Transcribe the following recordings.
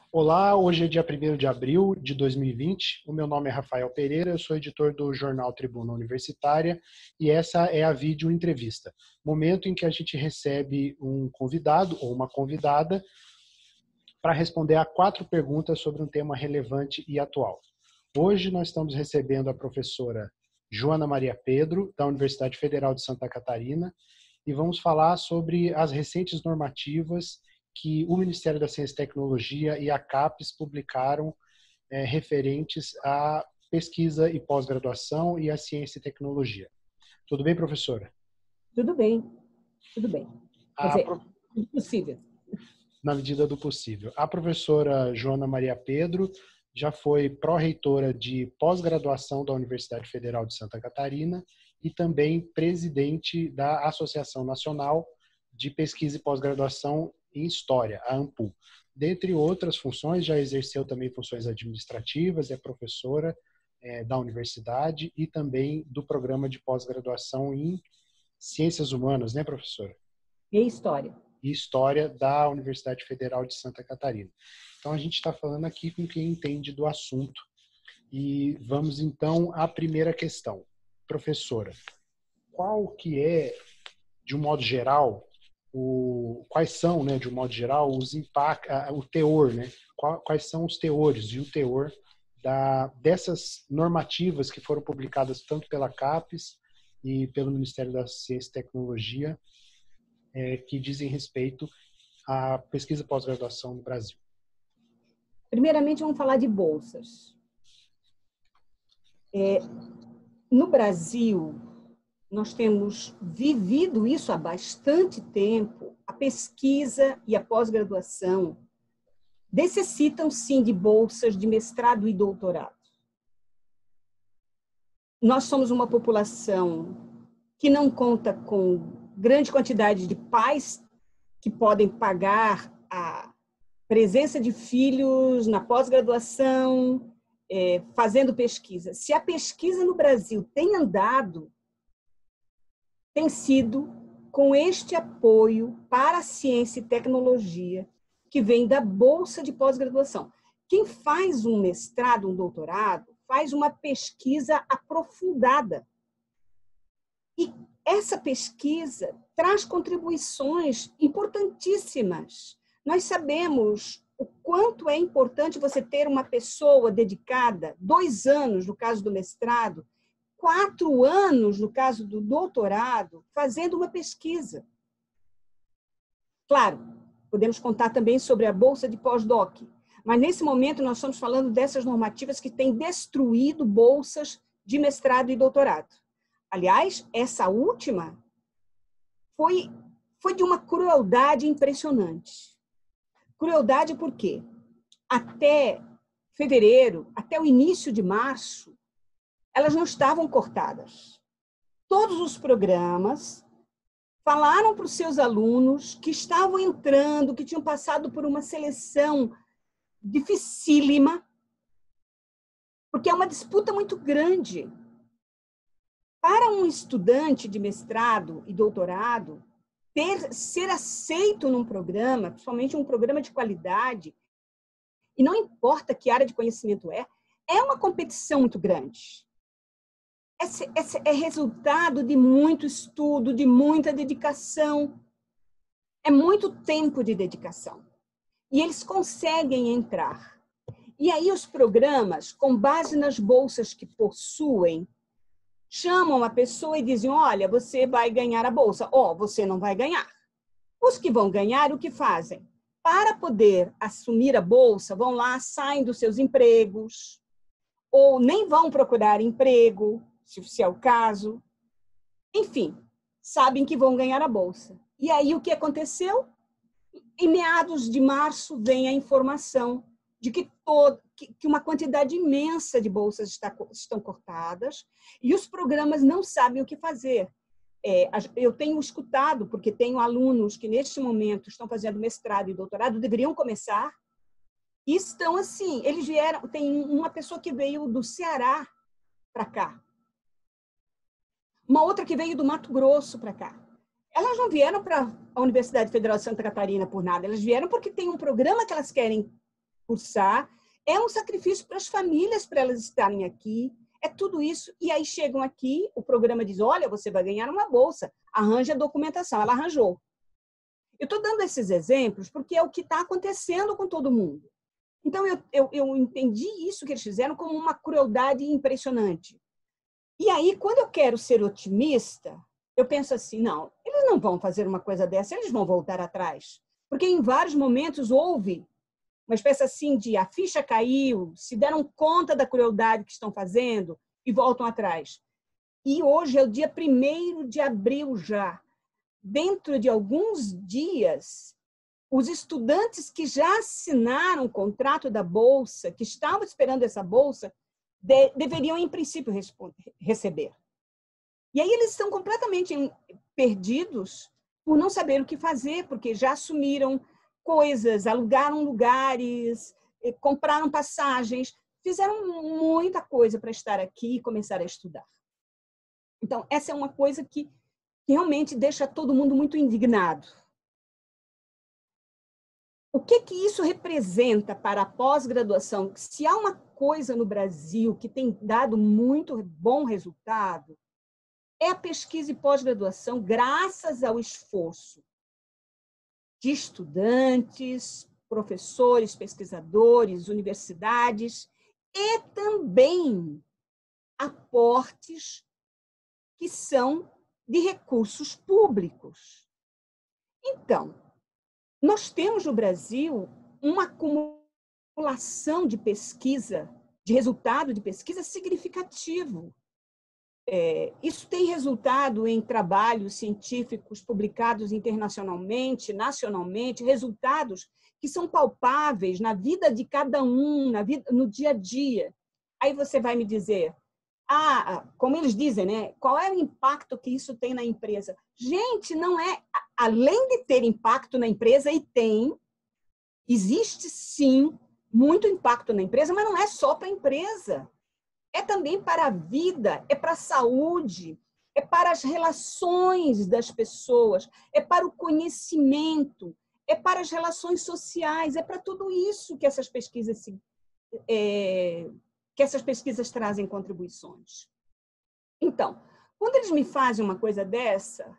Olá, hoje é dia 1º de abril de 2020. O meu nome é Rafael Pereira, eu sou editor do jornal Tribuna Universitária e essa é a vídeo entrevista, momento em que a gente recebe um convidado ou uma convidada para responder a 4 perguntas sobre um tema relevante e atual. Hoje nós estamos recebendo a professora Joana Maria Pedro, da Universidade Federal de Santa Catarina, e vamos falar sobre as recentes normativas que o Ministério da Ciência e Tecnologia e a CAPES publicaram referentes à pesquisa e pós-graduação e à ciência e tecnologia. Tudo bem, professora? Tudo bem, tudo bem. Quer dizer, possível. Na medida do possível. A professora Joana Maria Pedro já foi pró-reitora de pós-graduação da Universidade Federal de Santa Catarina e também presidente da Associação Nacional de Pesquisa e Pós-Graduação em História, a ANPU. Dentre outras funções, já exerceu também funções administrativas, é professora da universidade e também do programa de pós-graduação em Ciências Humanas, né, professora? E História. E História da Universidade Federal de Santa Catarina. Então, a gente está falando aqui com quem entende do assunto. E vamos, então, à primeira questão. Professora, qual que é, de um modo geral, quais são, né, de um modo geral, os impactos, o teor, né? Quais são os teores e o teor dessas normativas que foram publicadas tanto pela CAPES e pelo Ministério da Ciência e Tecnologia, que dizem respeito à pesquisa e pós-graduação no Brasil? Primeiramente, vamos falar de bolsas. No Brasil, nós temos vivido isso há bastante tempo. A pesquisa e a pós-graduação necessitam, sim, de bolsas de mestrado e doutorado. Nós somos uma população que não conta com grande quantidade de pais que podem pagar a presença de filhos na pós-graduação, fazendo pesquisa. Se a pesquisa no Brasil tem andado, tem sido com este apoio para a ciência e tecnologia que vem da bolsa de pós-graduação. Quem faz um mestrado, um doutorado, faz uma pesquisa aprofundada. E essa pesquisa traz contribuições importantíssimas. Nós sabemos o quanto é importante você ter uma pessoa dedicada, 2 anos no caso do mestrado, 4 anos no caso do doutorado, fazendo uma pesquisa. Claro, podemos contar também sobre a bolsa de pós-doc, mas nesse momento nós estamos falando dessas normativas que têm destruído bolsas de mestrado e doutorado. Aliás, essa última foi de uma crueldade impressionante. Crueldade por quê? Até fevereiro, até o início de março, elas não estavam cortadas. Todos os programas falaram para os seus alunos que estavam entrando, que tinham passado por uma seleção dificílima, porque é uma disputa muito grande. Para um estudante de mestrado e doutorado, ser aceito num programa, principalmente um programa de qualidade, e não importa que área de conhecimento é uma competição muito grande. É resultado de muito estudo, de muita dedicação. É muito tempo de dedicação. E eles conseguem entrar. E aí os programas, com base nas bolsas que possuem, chamam a pessoa e dizem, olha, você vai ganhar a bolsa. Você não vai ganhar. Os que vão ganhar, o que fazem? Para poder assumir a bolsa, vão lá, saem dos seus empregos, ou nem vão procurar emprego, se é o caso. Enfim, sabem que vão ganhar a bolsa. E aí o que aconteceu? Em meados de março vem a informação de que uma quantidade imensa de bolsas estão cortadas e os programas não sabem o que fazer. Eu tenho escutado, porque tenho alunos que neste momento estão fazendo mestrado e doutorado, deveriam começar, e estão assim, eles vieram, tem uma pessoa que veio do Ceará para cá, uma outra que veio do Mato Grosso para cá. Elas não vieram para a Universidade Federal de Santa Catarina por nada, elas vieram porque tem um programa que elas querem cursar, é um sacrifício para as famílias, para elas estarem aqui, é tudo isso. E aí chegam aqui, o programa diz, olha, você vai ganhar uma bolsa, arranje a documentação. Ela arranjou. Eu estou dando esses exemplos porque é o que está acontecendo com todo mundo. Então, eu entendi isso que eles fizeram como uma crueldade impressionante. E aí, quando eu quero ser otimista, eu penso assim, não, eles não vão fazer uma coisa dessa, eles vão voltar atrás. Porque em vários momentos houve uma espécie assim de a ficha caiu, se deram conta da crueldade que estão fazendo e voltam atrás. E hoje é o dia 1º de abril já. Dentro de alguns dias, os estudantes que já assinaram o contrato da Bolsa, que estavam esperando essa Bolsa, deveriam, em princípio, receber. E aí eles estão completamente perdidos por não saber o que fazer, porque já assumiram coisas, alugaram lugares, compraram passagens, fizeram muita coisa para estar aqui e começar a estudar. Então, essa é uma coisa que realmente deixa todo mundo muito indignado. O que isso representa para a pós-graduação? Se há uma coisa no Brasil que tem dado muito bom resultado, é a pesquisa e pós-graduação, graças ao esforço de estudantes, professores, pesquisadores, universidades e também aportes que são de recursos públicos. Então, nós temos no Brasil uma acumulação de pesquisa, de resultado de pesquisa significativo. Isso tem resultado em trabalhos científicos publicados internacionalmente, nacionalmente, resultados que são palpáveis na vida de cada um, no dia a dia. Aí você vai me dizer, como eles dizem, né? Qual é o impacto que isso tem na empresa? Gente, não é... Além de ter impacto na empresa, e existe sim muito impacto na empresa, mas não é só para a empresa. É também para a vida, é para a saúde, é para as relações das pessoas, é para o conhecimento, é para as relações sociais, é para tudo isso que essas pesquisas trazem contribuições. Então, quando eles me fazem uma coisa dessa,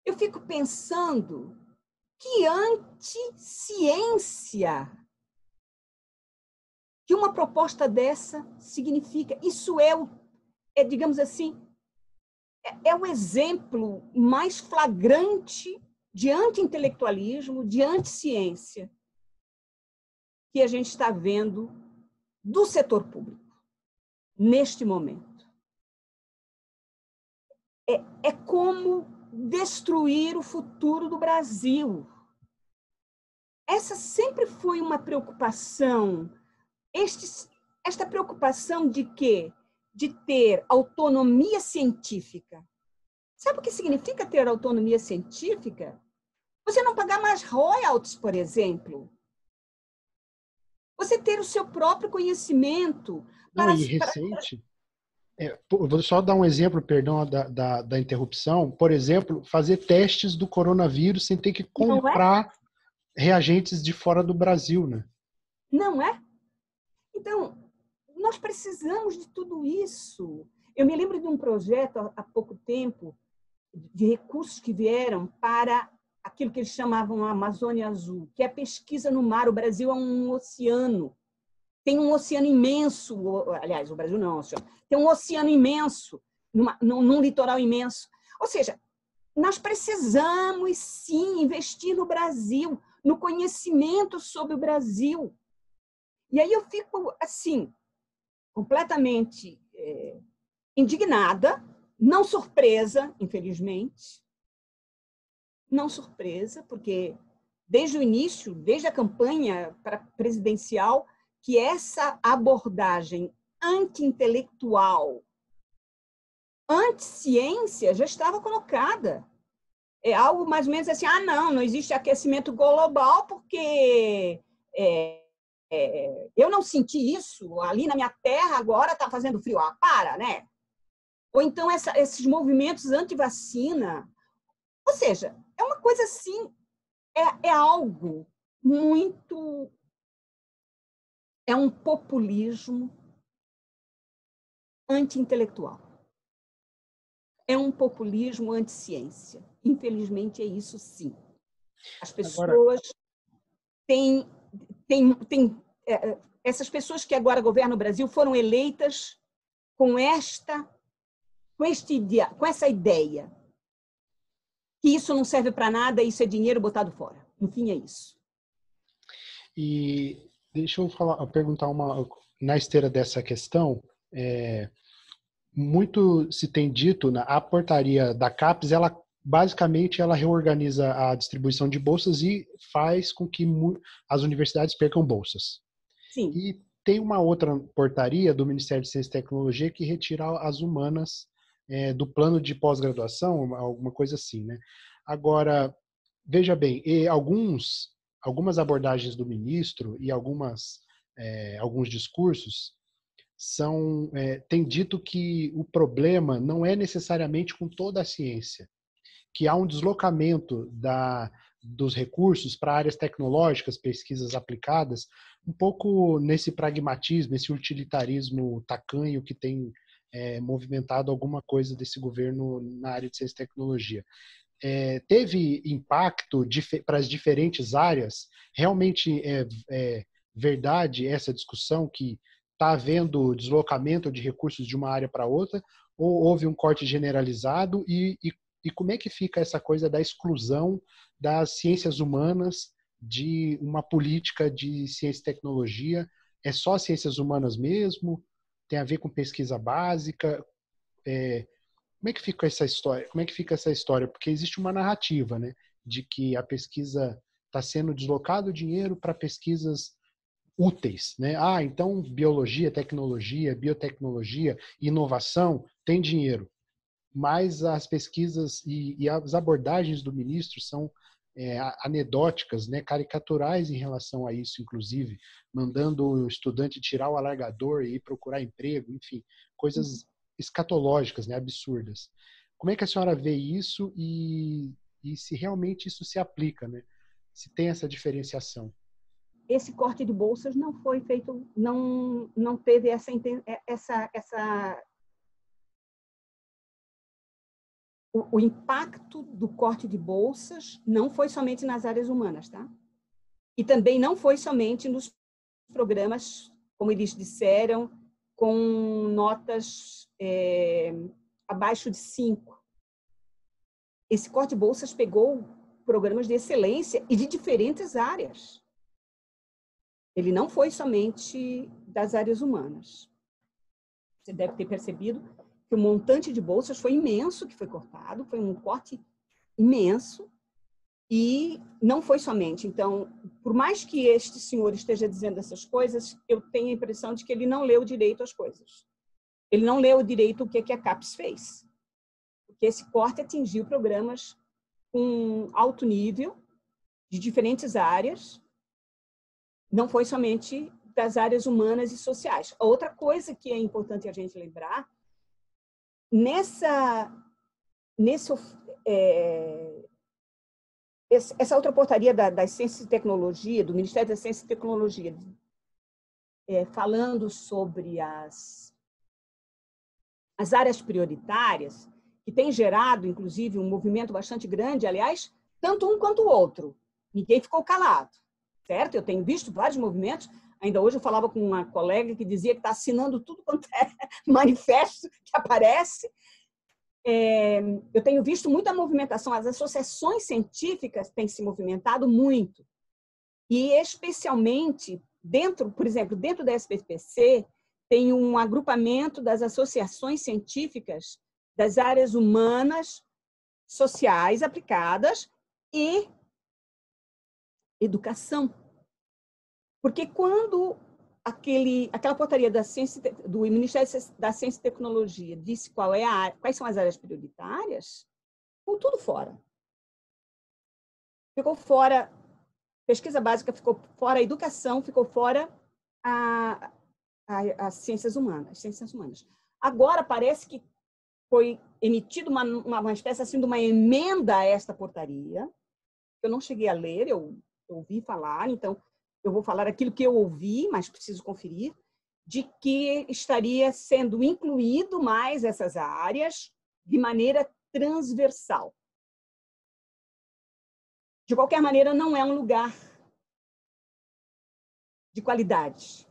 eu fico pensando que anti-ciência que uma proposta dessa significa. Isso digamos assim, é o exemplo mais flagrante de anti-intelectualismo, de anti-ciência que a gente está vendo do setor público, neste momento. É como destruir o futuro do Brasil. Essa sempre foi uma preocupação. Esta preocupação de quê? De ter autonomia científica. Sabe o que significa ter autonomia científica? Você não pagar mais royalties, por exemplo. Você ter o seu próprio conhecimento. Recente, vou só dar um exemplo, perdão da interrupção. Por exemplo, fazer testes do coronavírus sem ter que comprar reagentes de fora do Brasil, né? Não é? Então, nós precisamos de tudo isso. Eu me lembro de um projeto há pouco tempo, de recursos que vieram para aquilo que eles chamavam a Amazônia Azul, que é a pesquisa no mar. O Brasil é um oceano. Tem um oceano imenso, aliás, o Brasil não é um oceano, tem um oceano imenso, num litoral imenso. Ou seja, nós precisamos, sim, investir no Brasil, no conhecimento sobre o Brasil. E aí eu fico, assim, completamente indignada, não surpresa, infelizmente. Não surpresa, porque desde o início, desde a campanha presidencial, que essa abordagem anti-intelectual, anti-ciência já estava colocada. É algo mais ou menos assim, não existe aquecimento global porque eu não senti isso, ali na minha terra agora está fazendo frio. Para, né? Ou então esses movimentos anti-vacina. Ou seja, é uma coisa assim, é algo muito é um populismo anti-intelectual. É um populismo anti-ciência. Infelizmente, é isso sim. As pessoas têm essas pessoas que agora governam o Brasil foram eleitas com essa ideia que isso não serve para nada, isso é dinheiro botado fora. Enfim, é isso. E deixa eu perguntar na esteira dessa questão, muito se tem dito, a portaria da CAPES, ela basicamente ela reorganiza a distribuição de bolsas e faz com que as universidades percam bolsas. Sim. E tem uma outra portaria do Ministério de Ciência e Tecnologia que retira as humanas do plano de pós-graduação, alguma coisa assim, né? Agora, veja bem, algumas abordagens do ministro e alguns discursos têm dito que o problema não é necessariamente com toda a ciência, que há um deslocamento dos recursos para áreas tecnológicas, pesquisas aplicadas, um pouco nesse pragmatismo, esse utilitarismo tacanho que tem movimentado alguma coisa desse governo na área de ciência e tecnologia. Teve impacto para as diferentes áreas? Realmente é verdade essa discussão que está havendo deslocamento de recursos de uma área para outra, ou houve um corte generalizado e como é que fica essa coisa da exclusão das ciências humanas de uma política de ciência e tecnologia? É só ciências humanas mesmo? Tem a ver com pesquisa básica? Como é que fica essa história? Como é que fica essa história? Porque existe uma narrativa, né, de que a pesquisa está sendo deslocado dinheiro para pesquisas úteis, né? Então biologia, tecnologia, biotecnologia, inovação tem dinheiro, mas as pesquisas e as abordagens do ministro são anedóticas, né, caricaturais em relação a isso, inclusive, mandando o estudante tirar o alargador e ir procurar emprego, enfim, coisas escatológicas, né, absurdas. Como é que a senhora vê isso e se realmente isso se aplica, né? Se tem essa diferenciação? Esse corte de bolsas não foi feito, não teve essa o impacto do corte de bolsas não foi somente nas áreas humanas, tá? E também não foi somente nos programas, como eles disseram, com notas abaixo de 5. Esse corte de bolsas pegou programas de excelência e de diferentes áreas. Ele não foi somente das áreas humanas. Você deve ter percebido que o montante de bolsas foi imenso, que foi cortado, foi um corte imenso, e não foi somente. Então, por mais que este senhor esteja dizendo essas coisas, eu tenho a impressão de que ele não leu direito as coisas. Ele não leu direito o que a CAPES fez. Porque esse corte atingiu programas com alto nível, de diferentes áreas, não foi somente das áreas humanas e sociais. Outra coisa que é importante a gente lembrar, essa outra portaria das Ciências e Tecnologia, do Ministério da Ciência e Tecnologia, falando sobre as áreas prioritárias, que tem gerado, inclusive, um movimento bastante grande, aliás, tanto um quanto o outro. Ninguém ficou calado, certo? Eu tenho visto vários movimentos. Ainda hoje eu falava com uma colega que dizia que está assinando tudo quanto é manifesto que aparece. Eu tenho visto muita movimentação. As associações científicas têm se movimentado muito. E, especialmente, por exemplo, dentro da SBPC, tem um agrupamento das associações científicas das áreas humanas, sociais aplicadas e educação. Porque quando aquela portaria do Ministério da Ciência e Tecnologia disse quais são as áreas prioritárias, ficou tudo fora. Ficou fora pesquisa básica, ficou fora a educação, ficou fora as ciências humanas. Agora parece que foi emitida uma espécie assim, de uma emenda a esta portaria, que eu não cheguei a ler, eu ouvi falar, então eu vou falar aquilo que eu ouvi, mas preciso conferir, de que estaria sendo incluído mais essas áreas de maneira transversal. De qualquer maneira, não é um lugar de qualidade.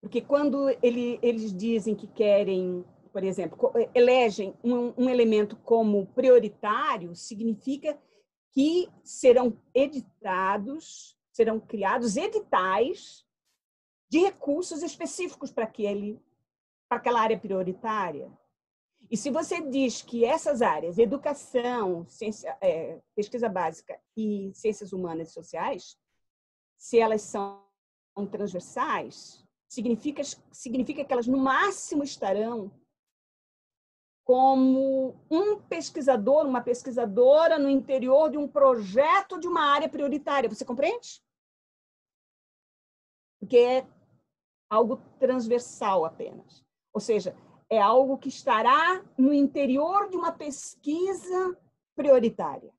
Porque quando eles dizem que querem, por exemplo, elegem um elemento como prioritário, significa que serão editados, serão criados editais de recursos específicos para aquela área prioritária. E se você diz que essas áreas, educação, pesquisa básica e ciências humanas e sociais, se elas são transversais, significa que elas, no máximo, estarão como um pesquisador, uma pesquisadora no interior de um projeto de uma área prioritária. Você compreende? Porque é algo transversal apenas. Ou seja, é algo que estará no interior de uma pesquisa prioritária.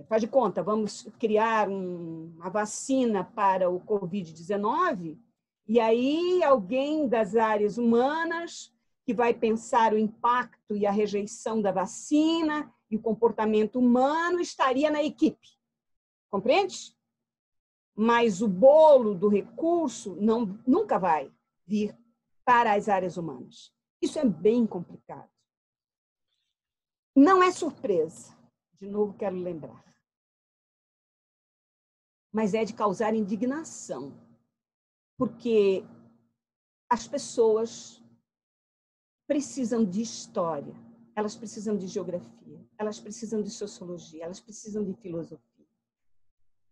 Faz de conta, vamos criar uma vacina para o Covid-19, e aí alguém das áreas humanas que vai pensar o impacto e a rejeição da vacina e o comportamento humano estaria na equipe. Compreende? Mas o bolo do recurso nunca vai vir para as áreas humanas. Isso é bem complicado. Não é surpresa, de novo quero lembrar, mas é de causar indignação, porque as pessoas precisam de história, elas precisam de geografia, elas precisam de sociologia, elas precisam de filosofia,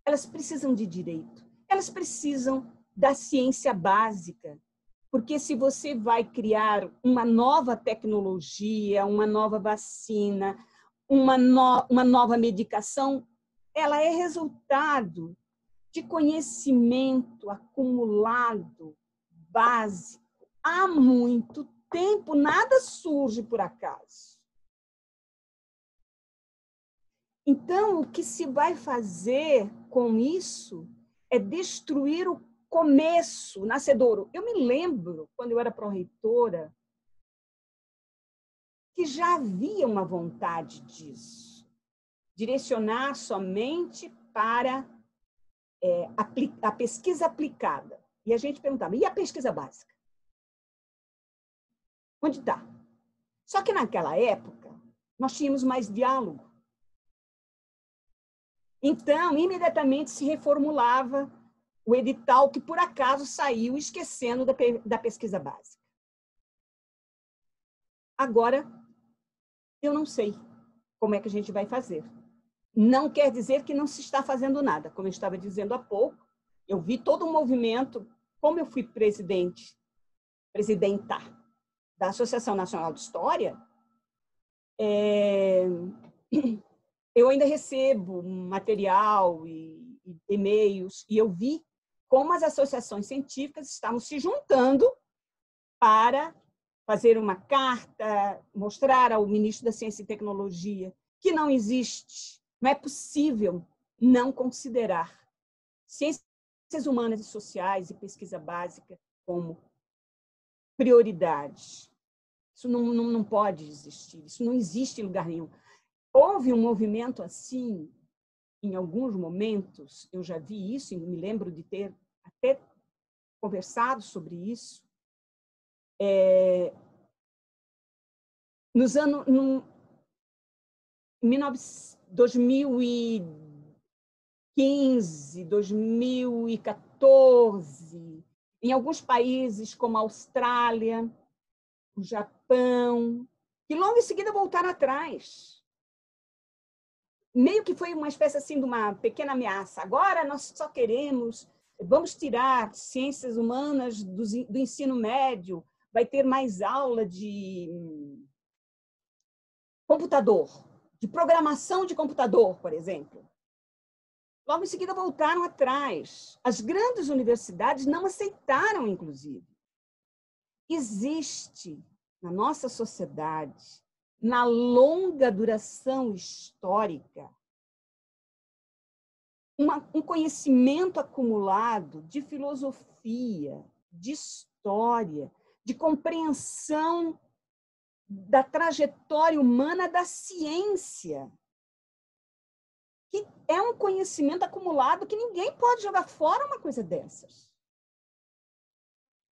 elas precisam de direito, elas precisam da ciência básica, porque se você vai criar uma nova tecnologia, uma nova vacina, uma nova medicação, ela é resultado de conhecimento acumulado, básico, há muito tempo, nada surge por acaso. Então, o que se vai fazer com isso é destruir o começo, o nascedouro. Eu me lembro, quando eu era pró-reitora, que já havia uma vontade disso, direcionar somente para a pesquisa aplicada. E a gente perguntava, e a pesquisa básica? Onde está? Só que naquela época, nós tínhamos mais diálogo. Então, imediatamente se reformulava o edital que, por acaso, saiu esquecendo da pesquisa básica. Agora, eu não sei como é que a gente vai fazer. Não quer dizer que não se está fazendo nada. Como eu estava dizendo há pouco, eu vi todo um movimento, como eu fui presidenta da Associação Nacional de História, eu ainda recebo material e e-mails, e eu vi como as associações científicas estavam se juntando para fazer uma carta, mostrar ao ministro da Ciência e Tecnologia que não existe, não é possível não considerar ciências humanas e sociais e pesquisa básica como prioridade. Isso não pode existir, isso não existe em lugar nenhum. Houve um movimento assim, em alguns momentos, eu já vi isso, e me lembro de ter até conversado sobre isso, nos anos 2015, 2014, em alguns países como a Austrália, o Japão, que logo em seguida voltaram atrás. Meio que foi uma espécie assim de uma pequena ameaça. Agora nós só vamos tirar ciências humanas do ensino médio, vai ter mais aula de computador, de programação de computador, por exemplo. Logo em seguida voltaram atrás. As grandes universidades não aceitaram, inclusive. Existe na nossa sociedade, na longa duração histórica, um conhecimento acumulado de filosofia, de história, de compreensão da trajetória humana da ciência, que é um conhecimento acumulado que ninguém pode jogar fora uma coisa dessas.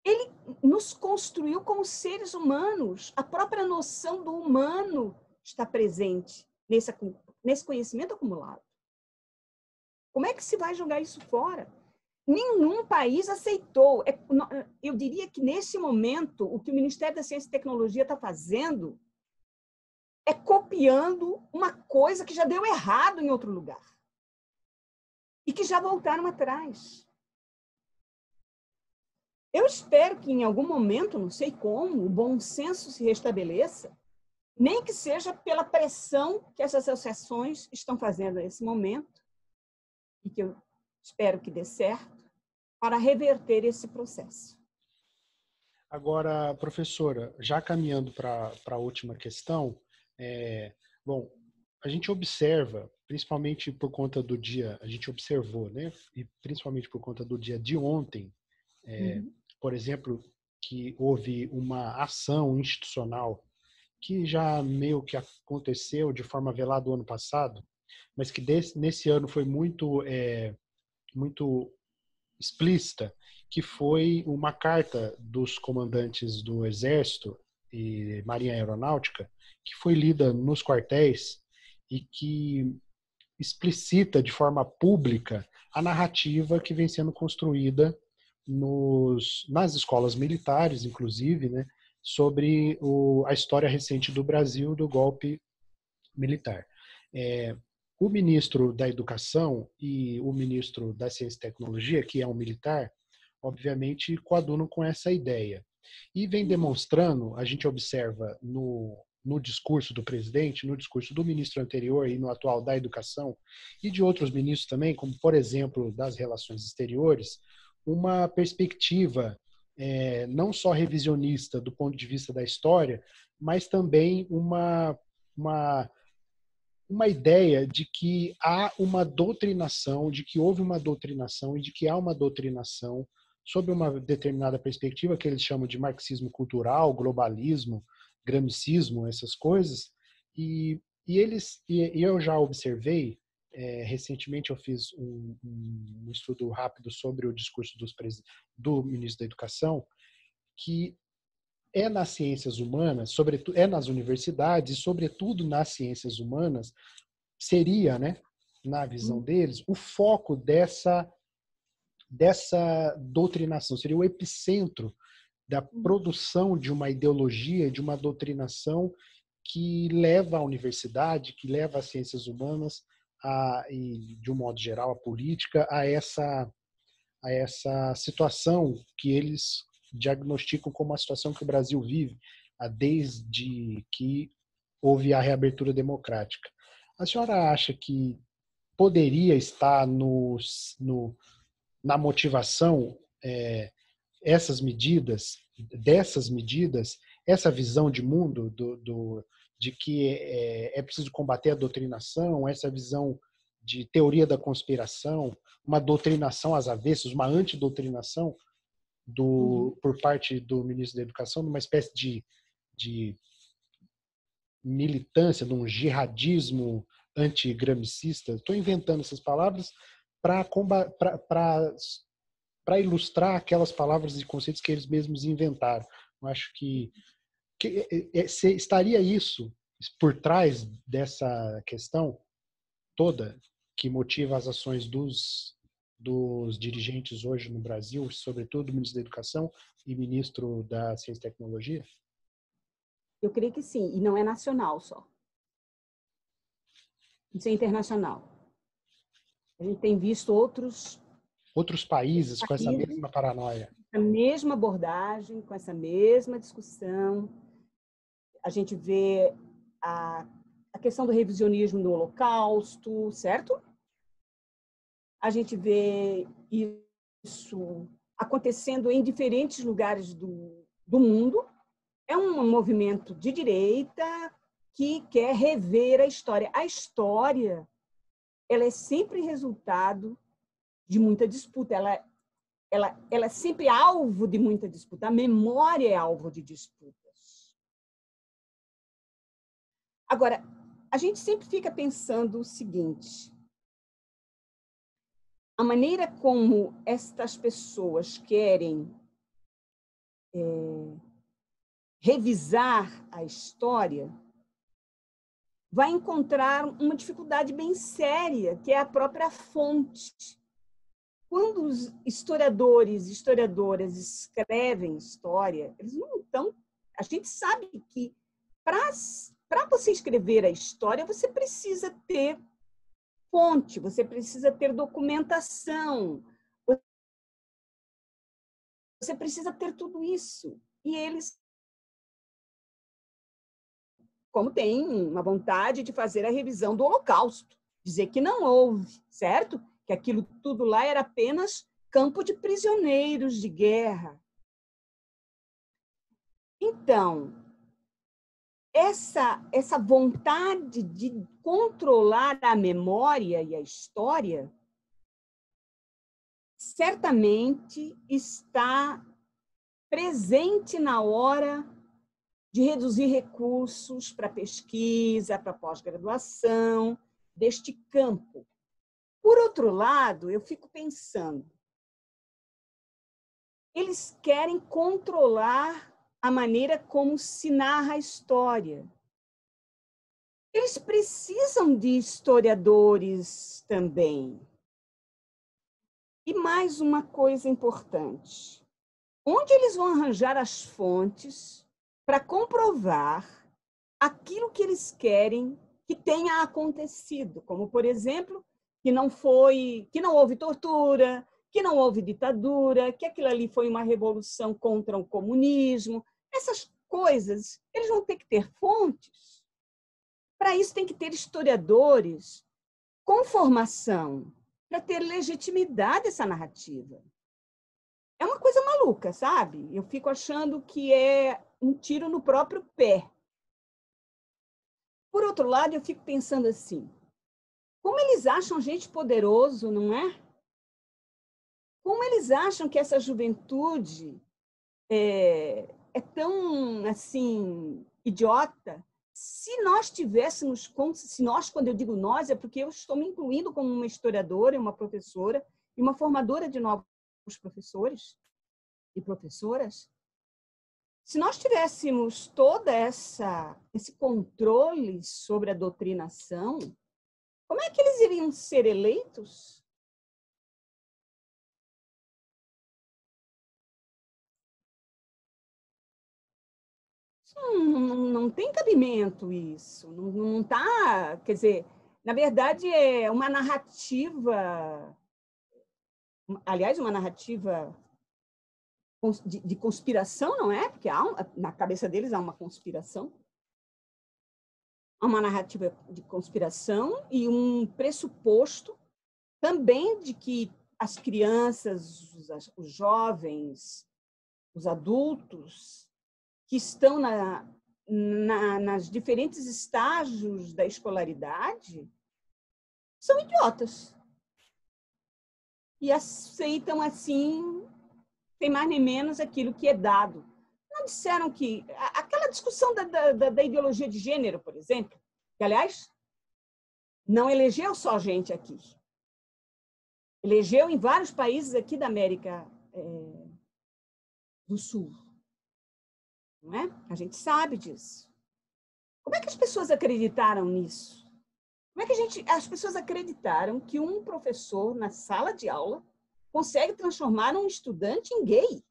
Ele nos construiu como seres humanos. A própria noção do humano está presente nesse conhecimento acumulado. Como é que se vai jogar isso fora? Nenhum país aceitou. Eu diria que, nesse momento, o que o Ministério da Ciência e Tecnologia está fazendo é copiando uma coisa que já deu errado em outro lugar e que já voltaram atrás. Eu espero que, em algum momento, não sei como, o bom senso se restabeleça, nem que seja pela pressão que essas associações estão fazendo nesse momento, e que eu espero que dê certo, para reverter esse processo. Agora, professora, já caminhando para a última questão, bom, a gente observa, principalmente por conta do dia, a gente observou, né? E principalmente por conta do dia de ontem, por exemplo, que houve uma ação institucional que já meio que aconteceu de forma velada o ano passado, mas que nesse ano foi muito explícita, que foi uma carta dos comandantes do Exército e Marinha Aeronáutica, que foi lida nos quartéis e que explicita de forma pública a narrativa que vem sendo construída nas escolas militares, inclusive, né, sobre a história recente do Brasil, do golpe militar. O ministro da Educação e o ministro da Ciência e Tecnologia, que é um militar, obviamente coadunam com essa ideia. E vem demonstrando, a gente observa no discurso do presidente, no discurso do ministro anterior e no atual da Educação, e de outros ministros também, como, por exemplo, das Relações Exteriores, uma perspectiva não só revisionista do ponto de vista da história, mas também uma ideia de que há uma doutrinação, de que houve uma doutrinação e de que há uma doutrinação sobre uma determinada perspectiva que eles chamam de marxismo cultural, globalismo, gramicismo, essas coisas. E eu já observei, recentemente eu fiz um estudo rápido sobre o discurso do ministro da Educação, que é nas ciências humanas, sobretudo, é nas universidades e, sobretudo, nas ciências humanas, seria, né, na visão deles, o foco dessa doutrinação, seria o epicentro da produção de uma ideologia, de uma doutrinação que leva à universidade, que leva às ciências humanas, e, de um modo geral, à política, a essa situação que eles diagnosticam como a situação que o Brasil vive desde que houve a reabertura democrática. A senhora acha que poderia estar na motivação dessas medidas, essa visão de mundo de que é preciso combater a doutrinação, essa visão de teoria da conspiração, uma doutrinação às avessas, uma antidoutrinação por parte do ministro da Educação, numa espécie de militância, de um jihadismo antigramicista. Estou inventando essas palavras para ilustrar aquelas palavras e conceitos que eles mesmos inventaram. Eu acho que estaria isso por trás dessa questão toda que motiva as ações dos dirigentes hoje no Brasil, sobretudo o ministro da Educação e ministro da Ciência e Tecnologia? Eu creio que sim, e não é nacional só. Isso é internacional. A gente tem visto outros países com essa mesma paranoia. A mesma abordagem, com essa mesma discussão. A gente vê a questão do revisionismo do Holocausto, certo? A gente vê isso acontecendo em diferentes lugares do mundo. É um movimento de direita que quer rever a história. A história ela é sempre resultado de muita disputa. Ela é sempre alvo de muita disputa. A memória é alvo de disputas. Agora, a gente sempre fica pensando o seguinte: a maneira como estas pessoas querem revisar a história vai encontrar uma dificuldade bem séria, que é a própria fonte. Quando os historiadores e historiadoras escrevem história, eles não estão... A gente sabe que para você escrever a história, você precisa ter fonte, você precisa ter documentação, você precisa ter tudo isso. E eles, como têm uma vontade de fazer a revisão do Holocausto, dizer que não houve, certo? Que aquilo tudo lá era apenas campo de prisioneiros de guerra. Então, essa vontade de controlar a memória e a história certamente está presente na hora de reduzir recursos para pesquisa, para pós-graduação, deste campo. Por outro lado, eu fico pensando, eles querem controlar a maneira como se narra a história. Eles precisam de historiadores também. E mais uma coisa importante. Onde eles vão arranjar as fontes para comprovar aquilo que eles querem que tenha acontecido? Como, por exemplo, que não houve tortura, que não houve ditadura, que aquilo ali foi uma revolução contra o comunismo. Essas coisas, eles vão ter que ter fontes. Para isso, tem que ter historiadores com formação, para ter legitimidade essa narrativa. É uma coisa maluca, sabe? Eu fico achando que é um tiro no próprio pé. Por outro lado, eu fico pensando assim, como eles acham gente poderoso, não é? Como eles acham que essa juventude é tão, assim, idiota? Se nós tivéssemos, quando eu digo nós, é porque eu estou me incluindo como uma historiadora, uma professora e uma formadora de novos professores e professoras. Se nós tivéssemos todo esse controle sobre a doutrinação, como é que eles iriam ser eleitos? Não tem cabimento isso. Não tá, quer dizer, na verdade é uma narrativa, aliás, uma narrativa de conspiração, não é? Porque na cabeça deles há uma conspiração. Há uma narrativa de conspiração e um pressuposto também de que as crianças, os jovens, os adultos que estão nas diferentes estágios da escolaridade são idiotas. E aceitam, assim, sem mais nem menos, aquilo que é dado. Não disseram que... Aquela discussão da ideologia de gênero, por exemplo, que, aliás, não elegeu só gente aqui. Elegeu em vários países aqui da América do Sul. Não é? A gente sabe disso. Como é que as pessoas acreditaram nisso? Como é que as pessoas acreditaram que um professor, na sala de aula, consegue transformar um estudante em gay?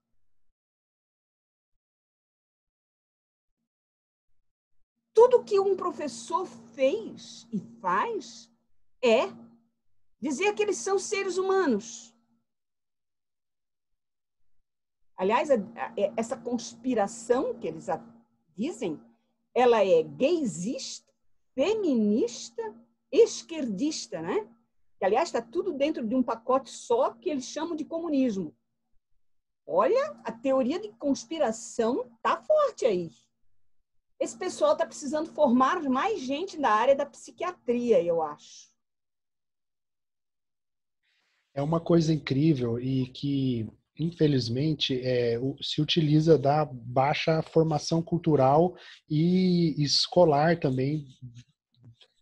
Tudo que um professor fez e faz é dizer que eles são seres humanos. Aliás, essa conspiração que eles dizem, ela é gaysista, feminista, esquerdista, né? Que, aliás, está tudo dentro de um pacote só que eles chamam de comunismo. Olha, a teoria de conspiração está forte aí. Esse pessoal está precisando formar mais gente da área da psiquiatria, eu acho. É uma coisa incrível e que, infelizmente, se utiliza da baixa formação cultural e escolar também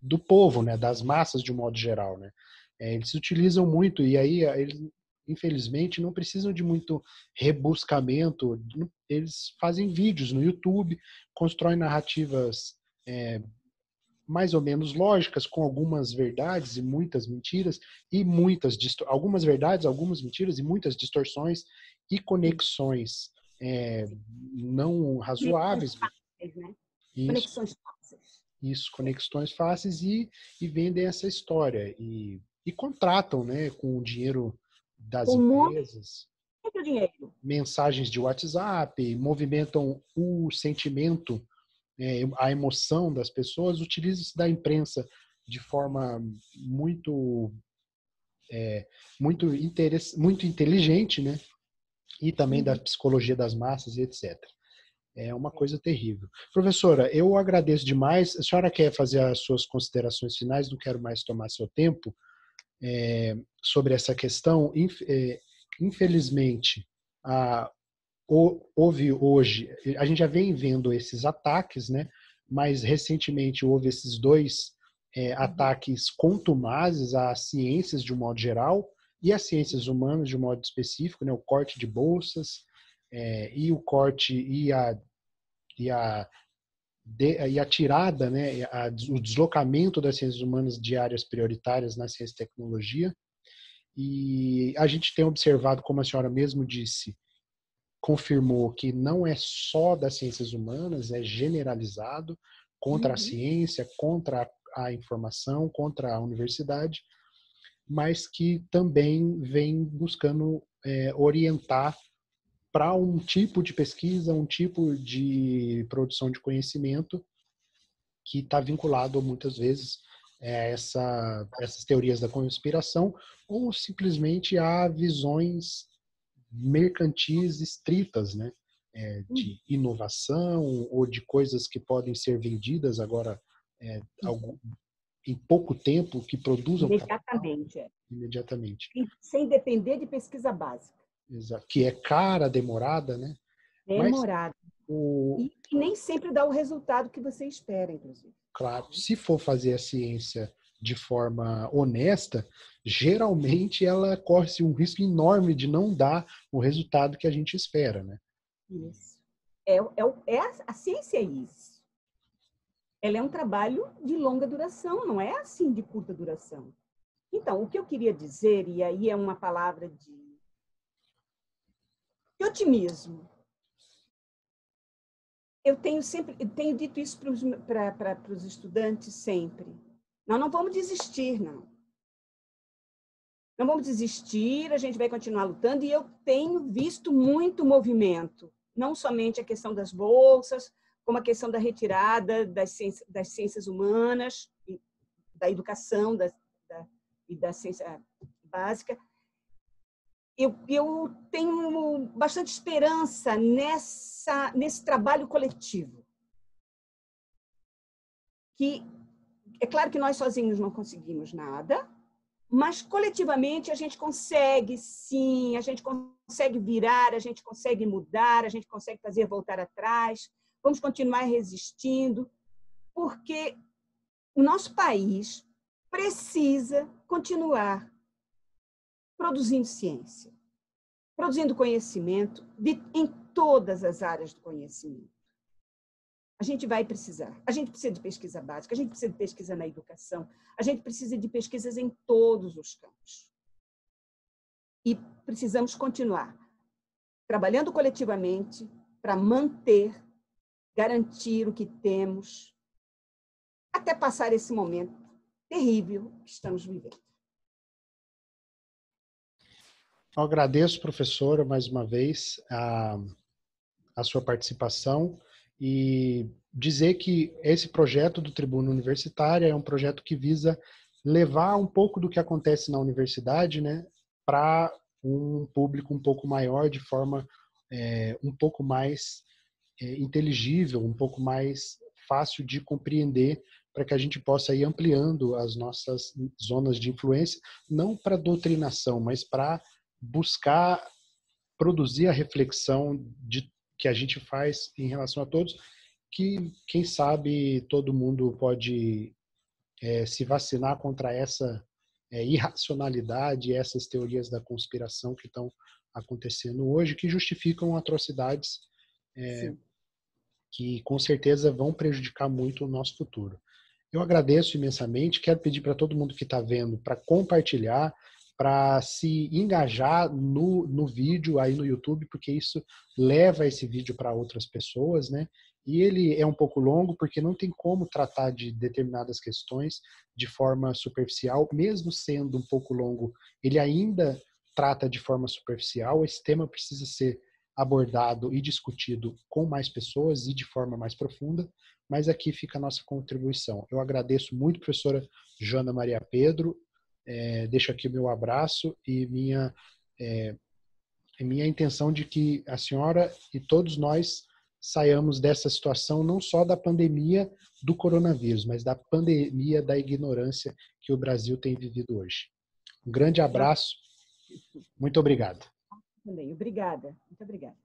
do povo, né, das massas de um modo geral, né? Eles utilizam muito e aí eles, infelizmente, não precisam de muito rebuscamento. Eles fazem vídeos no YouTube, constroem narrativas mais ou menos lógicas, com algumas verdades e muitas mentiras, e algumas verdades, algumas mentiras e muitas distorções e conexões não Conexões razoáveis. fáceis, né? Isso, Conexões fáceis. isso, conexões fáceis e vendem essa história e contratam, né, com o dinheiro das Com muito empresas, dinheiro. mensagens de WhatsApp, movimentam o sentimento, a emoção das pessoas, utiliza-se da imprensa de forma muito muito inteligente, né? E também da Uhum. psicologia das massas e etc. É uma coisa terrível. Professora, eu agradeço demais. A senhora quer fazer as suas considerações finais? Não quero mais tomar seu tempo sobre essa questão. Infelizmente, a, houve hoje, a gente já vem vendo esses ataques, né? Mas recentemente houve esses dois ataques contumazes às ciências de um modo geral e às ciências humanas de um modo específico, né? O corte de bolsas e o corte e a, e a tirada, né? O deslocamento das ciências humanas de áreas prioritárias na ciência e tecnologia. E a gente tem observado, como a senhora mesmo disse, confirmou que não é só das ciências humanas, é generalizado contra a Uhum. ciência, contra a informação, contra a universidade, mas que também vem buscando orientar para um tipo de pesquisa, um tipo de produção de conhecimento que está vinculado muitas vezes a essas teorias da conspiração ou simplesmente a visões mercantis estritas, né? De inovação ou de coisas que podem ser vendidas agora algo, em pouco tempo, que produzam capital Imediatamente. imediatamente. Sem depender de pesquisa básica. Exato. Que é cara, demorada, né? Mas, Demorado. o, E nem sempre dá o resultado que você espera, inclusive. claro, se for fazer a ciência de forma honesta, geralmente ela corre-se um risco enorme de não dar o resultado que a gente espera, né? Isso. A ciência é isso. Ela é um trabalho de longa duração, não é assim de curta duração. Então, o que eu queria dizer, e aí é uma palavra de otimismo, eu tenho dito isso para os estudantes sempre. Nós não vamos desistir, não. Não vamos desistir, a gente vai continuar lutando, e eu tenho visto muito movimento, não somente a questão das bolsas, como a questão da retirada das ciências humanas, da educação e da ciência básica. Eu tenho bastante esperança nesse trabalho coletivo. Que é claro que nós sozinhos não conseguimos nada, mas coletivamente a gente consegue, sim, a gente consegue virar, a gente consegue mudar, a gente consegue fazer voltar atrás. Vamos continuar resistindo, porque o nosso país precisa continuar produzindo ciência, produzindo conhecimento em todas as áreas do conhecimento. A gente vai precisar. A gente precisa de pesquisa básica, a gente precisa de pesquisa na educação, a gente precisa de pesquisas em todos os campos. E precisamos continuar trabalhando coletivamente para manter, garantir o que temos, até passar esse momento terrível que estamos vivendo. Eu agradeço, professora, mais uma vez, a sua participação e dizer que esse projeto do Tribuna Universitária é um projeto que visa levar um pouco do que acontece na universidade, né, para um público um pouco maior, de forma um pouco mais inteligível, um pouco mais fácil de compreender para que a gente possa ir ampliando as nossas zonas de influência, não para doutrinação, mas para buscar produzir a reflexão que a gente faz em relação a todos, que, quem sabe, todo mundo pode se vacinar contra essa irracionalidade, essas teorias da conspiração que estão acontecendo hoje, que justificam atrocidades que com certeza vão prejudicar muito o nosso futuro. Eu agradeço imensamente, quero pedir para todo mundo que está vendo para compartilhar, para se engajar no vídeo aí no YouTube, porque isso leva esse vídeo para outras pessoas, né? E ele é um pouco longo, porque não tem como tratar de determinadas questões de forma superficial, mesmo sendo um pouco longo, ele ainda trata de forma superficial. Esse tema precisa ser abordado e discutido com mais pessoas e de forma mais profunda, mas aqui fica a nossa contribuição. Eu agradeço muito, professora Joana Maria Pedro, deixo aqui o meu abraço e minha intenção de que a senhora e todos nós saiamos dessa situação, não só da pandemia do coronavírus, mas da pandemia da ignorância que o Brasil tem vivido hoje. Um grande abraço, muito obrigado. Também, obrigada, muito obrigada.